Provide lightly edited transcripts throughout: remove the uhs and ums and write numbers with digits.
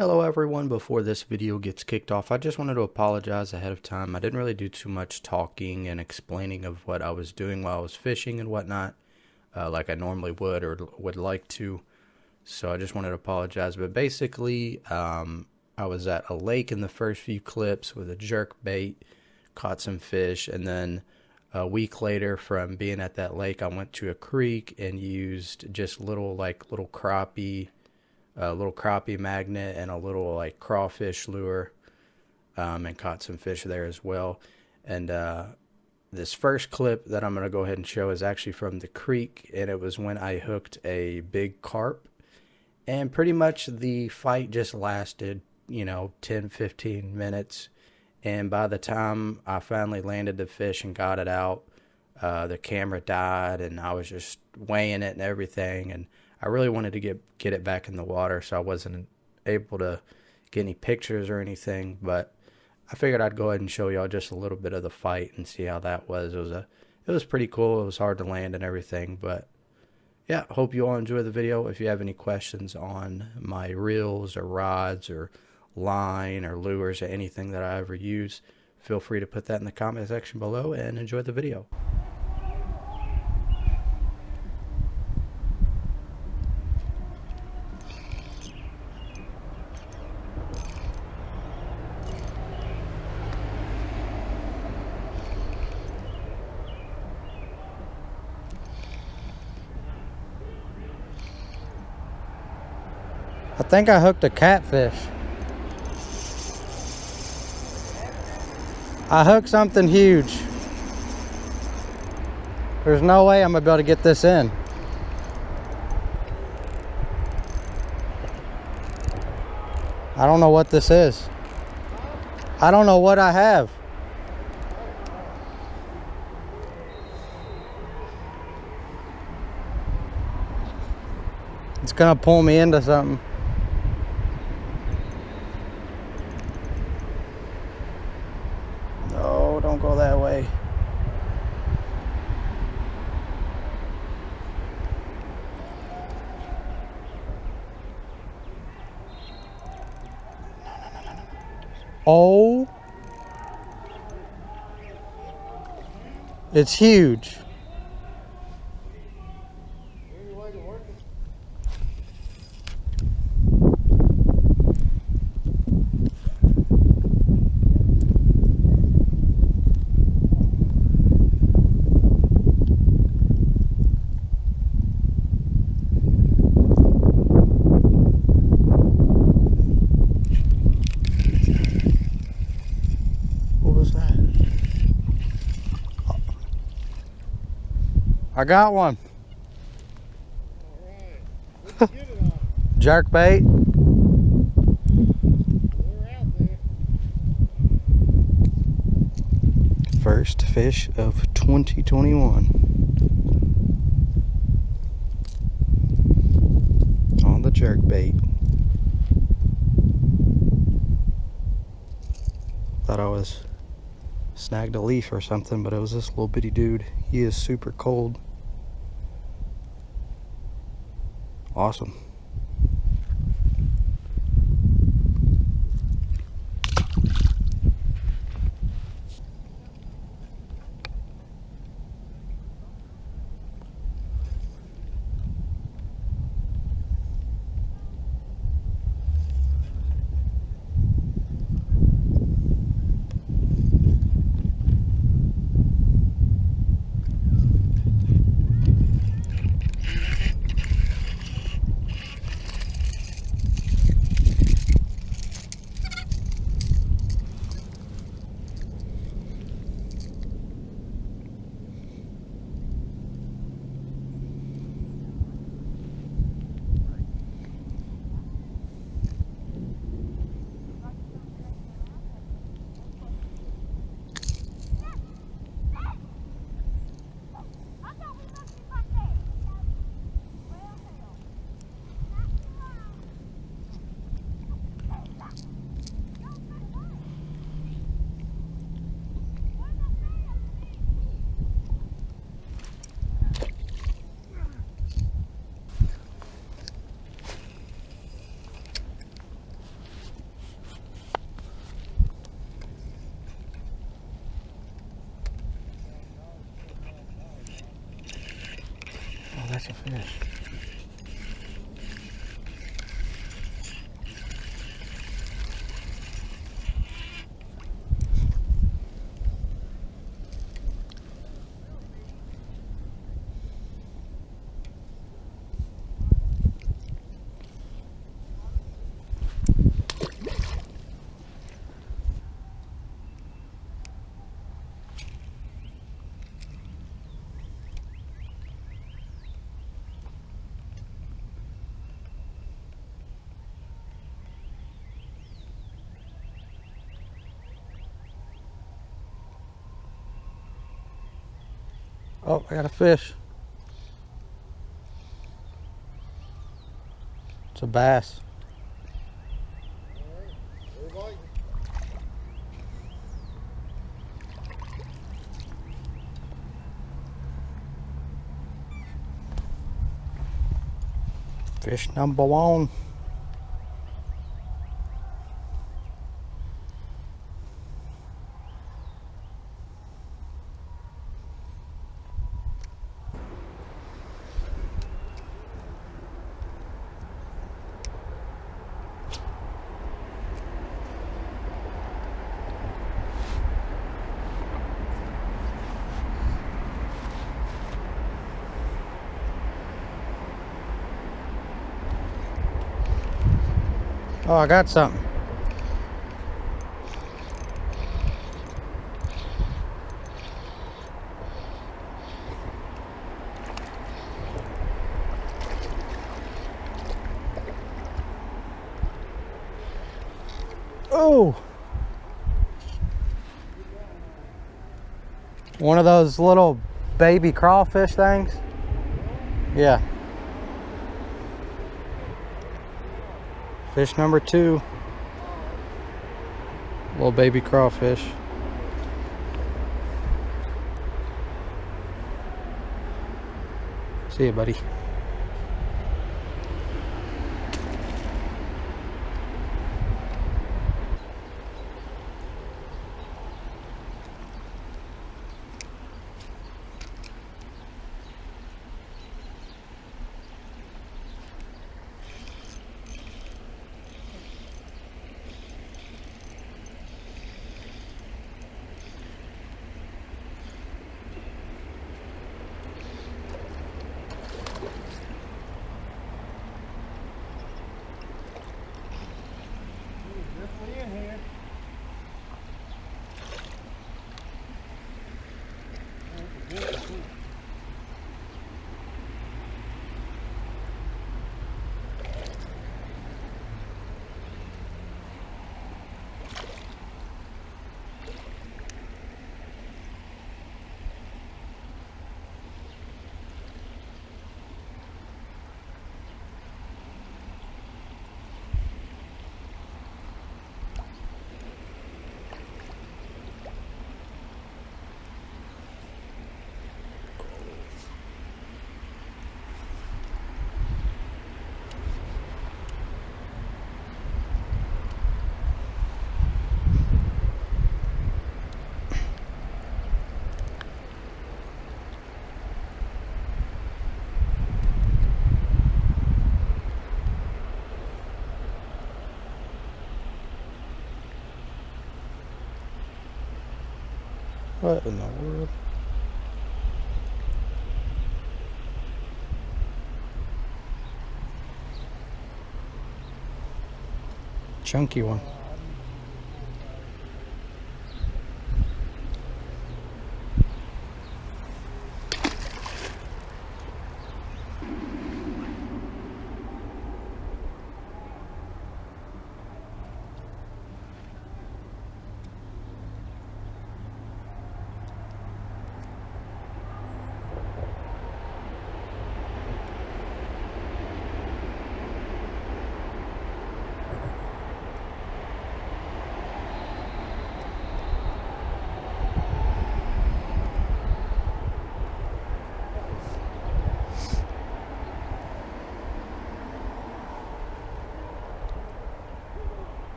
Hello everyone, before this video gets kicked off, I just wanted to apologize ahead of time. I didn't really do too much talking and explaining of what I was doing while I was fishing and whatnot, like I normally would or would like to. So I just wanted to apologize. But basically, I was at a lake in the first few clips with a jerk bait, caught some fish, and then a week later from being at that lake, I went to a creek and used just little crappie, a little crappie magnet and a little like crawfish lure, and caught some fish there as well. And this first clip that I'm going to go ahead and show is actually from the creek, and it was when I hooked a big carp. And pretty much the fight just lasted, 10-15 minutes. And by the time I finally landed the fish and got it out, the camera died, and I was just weighing it and everything. And I really wanted to get it back in the water, so I wasn't able to get any pictures or anything. But I figured I'd go ahead and show y'all just a little bit of the fight and see how that was. It was pretty cool. It was hard to land and everything, but yeah, hope you all enjoy the video. If you have any questions on my reels or rods or line or lures or anything that I ever use, feel free to put that in the comment section below and enjoy the video. I think I hooked a catfish. I hooked something huge. There's no way I'm gonna be able to get this in. I don't know what this is. I don't know what I have. It's gonna pull me into something. No, don't go that way. Oh, it's huge. I got one. Alright, what'd you get it on? Jerk bait. We're out there. First fish of 2021 on the jerk bait. Thought I was snagged a leaf or something, but it was this little bitty dude. He is super cold. Awesome. That's a fish. Oh, I got a fish. It's a bass. We're biting. Fish number one. Oh, I got something. Oh! One of those little baby crawfish things? Yeah. Fish number 2. Little baby crawfish. See you, buddy. Definitely in here. What in the world? Chunky one.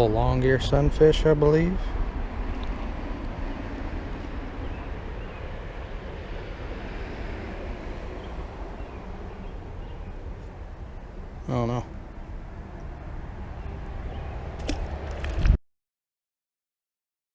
Little long ear sunfish, I believe. I don't know.